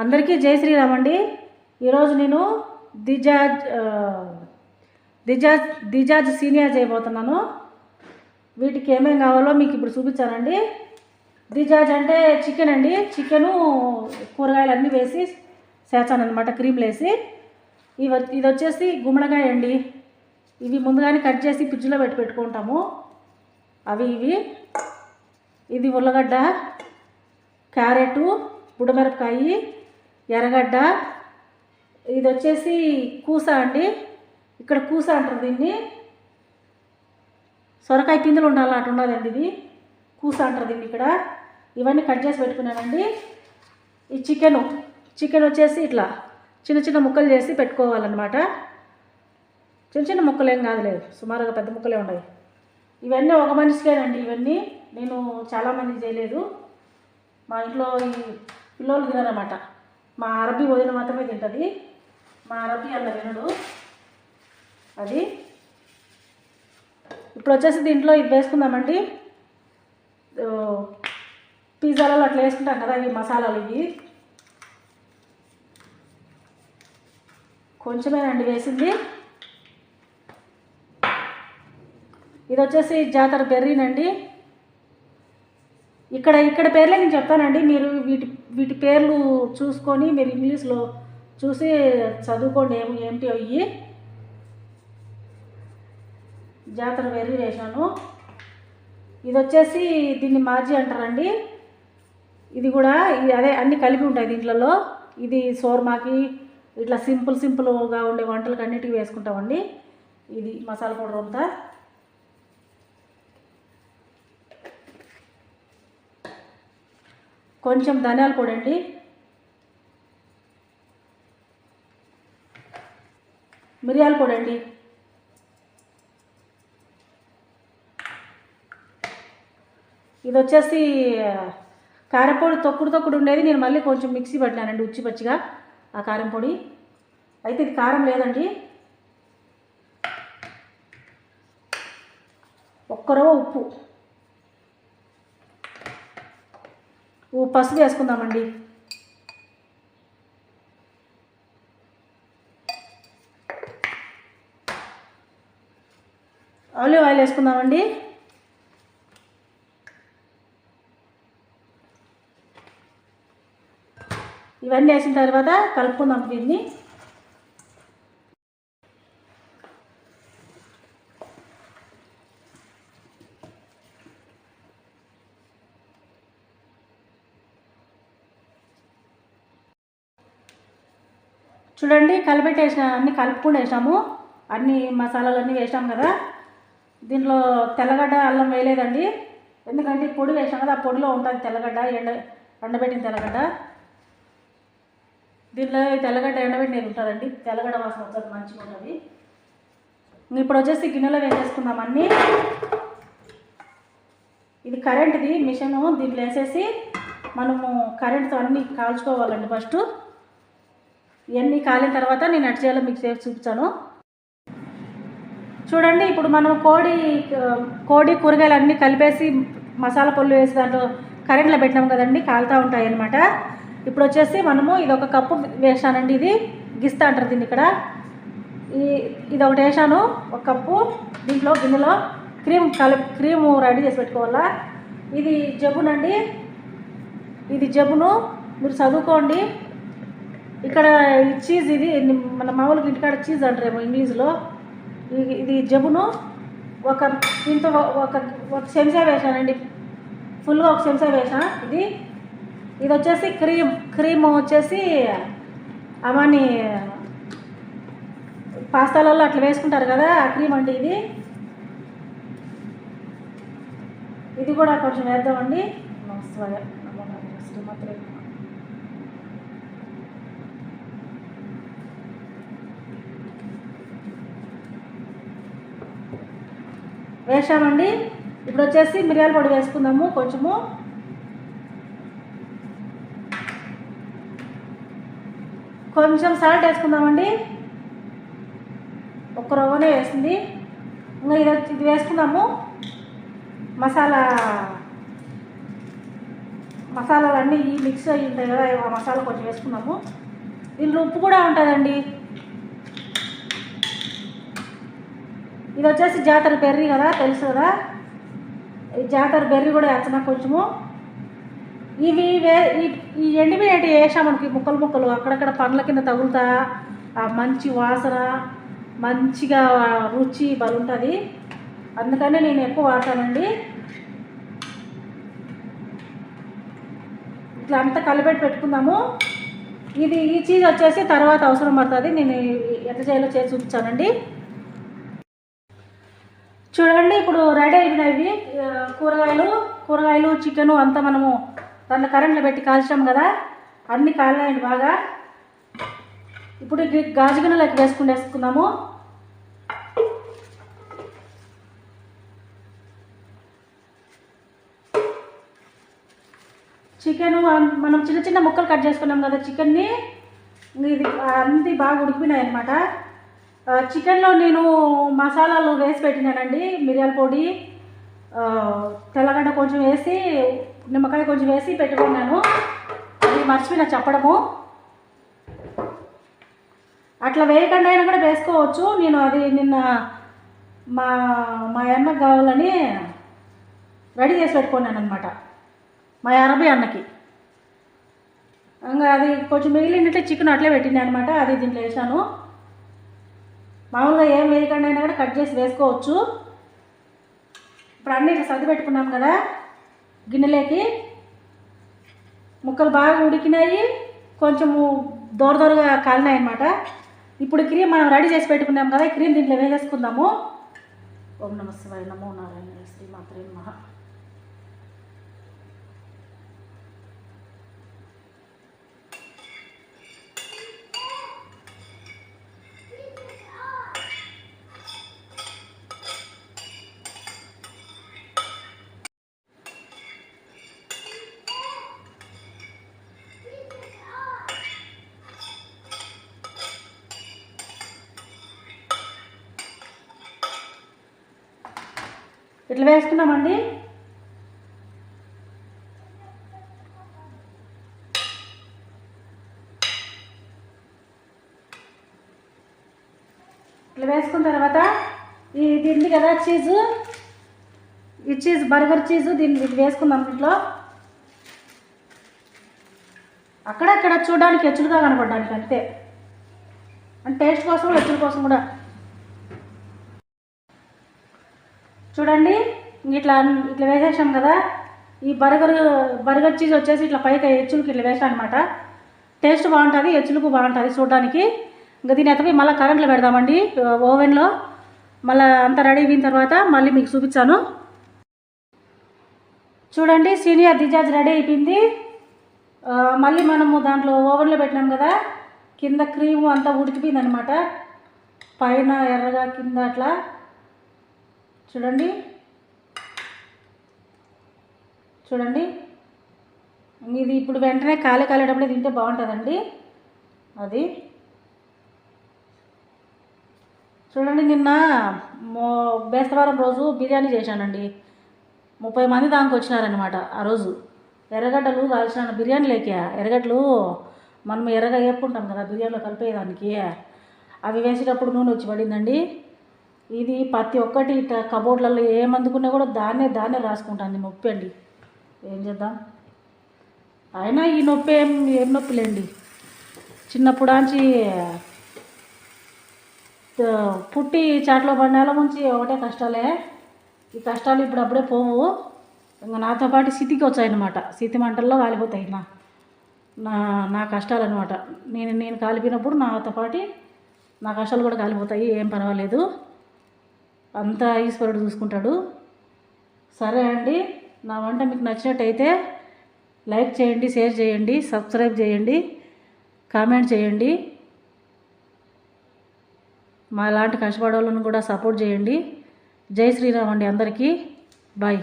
అందరికీ జై శ్రీరామ్ అండి. ఈరోజు నేను దిజాజ్ సీనియర్ చేయబోతున్నాను. వీటికి ఏమేం కావాలో మీకు ఇప్పుడు చూపించానండి. దిజాజ్ అంటే చికెన్ అండి. చికెను కూరగాయలు అన్నీ వేసి చేస్తాను అనమాట, క్రీమ్లు వేసి. ఇది వచ్చేసి గుమ్మడికాయ అండి. ఇవి ముందుగానే కట్ చేసి ఫ్రిడ్జ్లో పెట్టుకుంటాము. ఇవి ఇది ఉల్లగడ్డ, క్యారెట్, బుడమిరపకాయ, ఎర్రగడ్డ. ఇది వచ్చేసి కూస అండి. ఇక్కడ కూస అంటారు దీన్ని. సొరకాయ పిందులు ఉండాలి అటు ఉన్నదండి. ఇది కూస అంటారు దీన్ని ఇక్కడ. ఇవన్నీ కట్ చేసి పెట్టుకున్నానండి. ఈ చికెన్ వచ్చేసి ఇట్లా చిన్న చిన్న ముక్కలు చేసి పెట్టుకోవాలన్నమాట. చిన్న చిన్న ముక్కలు ఏం కాదులేదు, సుమారుగా పెద్ద ముక్కలే ఉన్నాయి. ఇవన్నీ ఒక మనిషికేనండి. ఇవన్నీ నేను చాలామంది చేయలేదు. మా ఇంట్లో ఈ పిల్లలు తినరన్నమాట. మా అరబీ వదిన మాత్రమే తింటుంది. మా అరబీ అన్న తినడు. అది ఇప్పుడు వచ్చేసి దీంట్లో ఇది వేసుకుందామండి. పిజ్జాలలో అట్లా వేసుకుంటాం కదా, ఇవి మసాలాలు. ఇవి కొంచెమేనండి వేసింది. ఇది వచ్చేసి జాతర బెర్రీనండి. ఇక్కడ పేర్లే నేను చెప్తానండి. మీరు వీటి పేర్లు చూసుకొని మీరు ఇంగ్లీష్లో చూసి చదువుకోండి ఏమిటి అయ్యి. జాతర బెర్రీ వేసాను. ఇది వచ్చేసి దీన్ని మార్జీ అంటారండి. ఇది కూడా అదే అన్నీ కలిపి ఉంటాయి దీంట్లో. ఇది షోర్మాకి ఇట్లా సింపుల్గా ఉండే వంటలకు అన్నిటికీ వేసుకుంటామండి. ఇది మసాలా పౌడర్ అంతా. కొంచెం ధనియాల పొడి అండి. మిరియాల పొడి అండి. ఇది వచ్చేసి కారంపొడి తొక్కుడు ఉండేది. నేను మళ్ళీ కొంచెం మిక్సీ పట్టినానండి పచ్చిగా ఆ కారం పొడి. అయితే ఇది కారం లేదండి. ఒక్కరవ ఉప్పు, పసుపు వేసుకుందామండి. ఆలివ్ ఆయిల్ వేసుకుందామండి. ఇవన్నీ వేసిన తర్వాత కలుపుకుందాం దీన్ని. చూడండి, కలిపెట్టేసిన అన్నీ కలుపుకుండా వేసాము. అన్ని మసాలాలన్నీ వేసాము కదా. దీంట్లో తెల్లగడ్డ అల్లం వేయలేదండి. ఎందుకంటే పొడి వేసాం కదా, ఆ పొడిలో ఉంటుంది తెల్లగడ్డ, ఎండబెట్టిన తెల్లగడ్డ. దీంట్లో తెల్లగడ్డ ఎండబెట్టినది ఉంటుందండి. తెల్లగడ్డ వాసన వస్తుంది, మంచిగా ఉంటుంది. ఇప్పుడు వచ్చేసి గిన్నెలో వేసేసుకుందాం అన్నీ. ఇది కరెంట్ది మిషన్. దీంట్లో వేసేసి మనము కరెంట్తో అన్నీ కాల్చుకోవాలండి. ఫస్ట్ ఇవన్నీ కాలిన తర్వాత నేను అటు చేయాలో మీకు సేఫ్ చూపించాను. చూడండి, ఇప్పుడు మనం కోడి కూరగాయలు అన్నీ కలిపేసి మసాలా పొల్లు వేసి దాంట్లో కరెంట్లో పెట్టినాం కదండి, కాలుతూ ఉంటాయి అన్నమాట. ఇప్పుడు వచ్చేసి మనము ఇది ఒక కప్పు వేసానండి. ఇది గిస్తా అంటారు దీన్ని ఇక్కడ. ఇది ఒకటి వేసాను, ఒక కప్పు. దీంట్లో గిన్నెలో క్రీము రెడీ చేసి పెట్టుకోవాలా. ఇది జబ్బునండి. ఇది జబ్బును మీరు చదువుకోండి. ఇక్కడ చీజ్, ఇది మన మామూలుగా ఇంటికాడ చీజ్ అంటారేమో ఇంగ్లీష్లో. ఇది జబ్బును దీంతో ఒక చెంచా వేసానండి. ఫుల్గా ఒక చెంచా వేసా. ఇది వచ్చేసి క్రీమ్ వచ్చేసి అవన్నీ పాస్తాలలో అట్లా వేసుకుంటారు కదా, ఆ క్రీమ్ అండి ఇది. ఇది కూడా కొంచెం వేద్దామండి. వేసామండి. ఇప్పుడు వచ్చేసి మిరియాల పొడి వేసుకుందాము. కొంచెం సాల్ట్ వేసుకుందామండి. ఒక్క రవ్వనే వేసింది. ఇంకా ఇది వేసుకుందాము. మసాలా మసాలాలన్నీ ఈ మిక్స్ అయ్యి ఉంటాయి కదా, ఆ మసాలా కొంచెం వేసుకున్నాము. దీనిలో ఉప్పు కూడా ఉంటుందండి. ఇది వచ్చేసి జాతర బెర్రీ కదా, తెలుసు కదా, ఈ జాతర బెర్రీ కూడా వేస్తున్నా కొంచెము. ఇవి ఈ ఎండిమిరటి వేసామనుకో ముక్కలు ముక్కలు అక్కడక్కడ పండ్ల కింద తగులుతా, మంచి వాసన, మంచిగా రుచి బాగుంటుంది. అందుకనే నేను ఎక్కువ వాడతానండి. ఇట్లా అంతా కలిపెట్టి పెట్టుకుందాము. ఈ చీజ్ వచ్చేసి తర్వాత అవసరం పడుతుంది. నేను ఎట్లా చేయాలో చేసి చూపించానండి. చూడండి, ఇప్పుడు రెడీ అయిపోయినవి కూరగాయలు చికెను అంతా మనము దాంట్లో కరెంట్లో పెట్టి కాల్చాం కదా, అన్నీ కాలినాయండి బాగా. ఇప్పుడు గాజు గిన్నెలోకి వేసుకుందాము. చికెను మనం చిన్న చిన్న ముక్కలు కట్ చేసుకున్నాం కదా చికెన్ని, ఇది అన్నీ బాగా ఉడికిపోయినాయి అనమాట. చికెన్లో నేను మసాలాలు వేసి పెట్టినానండి. మిరియాల పొడి, తెల్లగడ్డ కొంచెం వేసి, నిమ్మకాయ కొంచెం వేసి పెట్టుకున్నాను. అది మర్చిపోయినా చెప్పడము. అట్లా వేయకుండా అయినా కూడా వేసుకోవచ్చు. నేను అది నిన్న మా అన్నకు కావాలని రెడీ చేసి పెట్టుకున్నాను అనమాట, మా అరబీ అన్నకి. ఇంకా అది కొంచెం మిగిలినట్టే చికెన్ అట్లే పెట్టింది అనమాట. అది దీంట్లో వేసాను. మామూలుగా ఏం వేయకుండా అయినా కూడా కట్ చేసి వేసుకోవచ్చు. ఇప్పుడు అన్నీ ఇట్లా సర్ది పెట్టుకున్నాం కదా గిన్నెలోకి. ముక్కలు బాగా ఉడికినాయి, కొంచెము దూరగా కాలినాయి అనమాట. ఇప్పుడు క్రీమ్ మనం రెడీ చేసి పెట్టుకున్నాం కదా, ఈ క్రీమ్ దీంట్లో వేసేసుకుందాము. ఓం నమః శివాయ, నమో నారాయణ, శ్రీ మాత్రే నమః. ఇట్లా వేసుకున్నామండి. ఇట్లా వేసుకున్న తర్వాత ఇది ఉంది కదా చీజు, ఈ చీజ్ బర్గర్ చీజు దీన్ని వేసుకుందాం. దీంట్లో అక్కడక్కడ చూడడానికి ఎచ్చులుగా కనపడడానికి అంతే, అంటే టేస్ట్ కోసం ఎచ్చుల కోసం కూడా. చూడండి, ఇట్లా వేసేసాం కదా. ఈ బర్గర్ చీజ్ వచ్చేసి ఇట్లా పైకి ఎచ్చులకి ఇట్లా వేసాం అనమాట. టేస్ట్ బాగుంటుంది, ఎచ్చులకు బాగుంటుంది చూడడానికి. ఇంకా దీని ఎత్తపోయి మళ్ళీ కరెంట్లో పెడదామండి, ఓవెన్లో. మళ్ళీ అంతా రెడీ అయిన తర్వాత మళ్ళీ మీకు చూపించాను. చూడండి, సీనియర్ దిజాజ్ రెడీ అయిపోయింది. మళ్ళీ మనము దాంట్లో ఓవెన్లో పెట్టినాం కదా, కింద క్రీము అంతా ఉడికిపోయింది అనమాట. పైన ఎర్రగా, కింద అట్లా. చూడండి ఇది ఇప్పుడు వెంటనే కాలేటప్పుడే తింటే బాగుంటుందండి. అది చూడండి, నిన్న బేస్తవారం రోజు బిర్యానీ చేశానండి. 30 మంది దానికి వచ్చినారనమాట ఆ రోజు. ఎర్రగడ్డలు కాల్చిన బిర్యానీ లేక ఎర్రగడ్డలు మనం ఎర్రగా వేపుకుంటాం కదా బిర్యానీలో కలిపేదానికి, అవి వేసేటప్పుడు నూనె వచ్చి పడిందండి. ఇది ప్రతి ఒక్కటి కబోర్డ్లలో ఏమందుకున్నా కూడా దాన్నే రాసుకుంటాను. నొప్పి అండి, ఏం చేద్దాం. అయినా ఈ నొప్పి ఏం నొప్పిలేండి, చిన్నప్పుడాంచి పుట్టి చాట్లో పడినేళ్ళ నుంచి ఒకటే కష్టాలే. ఈ కష్టాలు ఇప్పుడు అప్పుడే పోవు. ఇంకా నాతో పాటు స్థితికి వచ్చాయన్నమాట. స్థితి మంటల్లో కాలిపోతాయి నా కష్టాలు అనమాట. నేను కాలిపోయినప్పుడు నాతో పాటు నా కష్టాలు కూడా కాలిపోతాయి. ఏం పర్వాలేదు, అంతా ఈశ్వరుడు చూసుకుంటాడు. సరే అండి, నా వంట మీకు నచ్చినట్టయితే లైక్ చేయండి, షేర్ చేయండి, సబ్స్క్రైబ్ చేయండి, కామెంట్ చేయండి. మా లాంటి కష్టపడే వాళ్ళను కూడా సపోర్ట్ చేయండి. జై శ్రీరామ్ అండి అందరికీ. బాయ్.